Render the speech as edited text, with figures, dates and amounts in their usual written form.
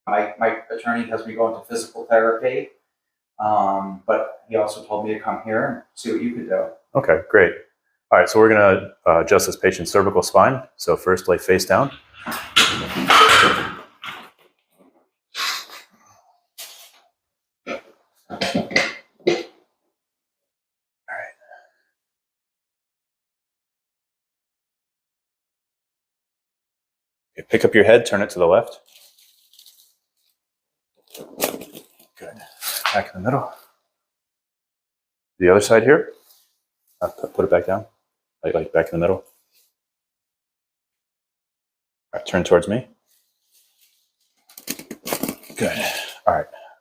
My attorney has me going to physical therapy, but he also told me to come here and see what you could do. Okay, great. All right, so we're going to adjust this patient's cervical spine. So first, lay face down. Okay, pick up your head, turn it to the left. Good. Back in the middle. The other side here. Put it back down. Like back in the middle. All right, turn towards me. Good. All right.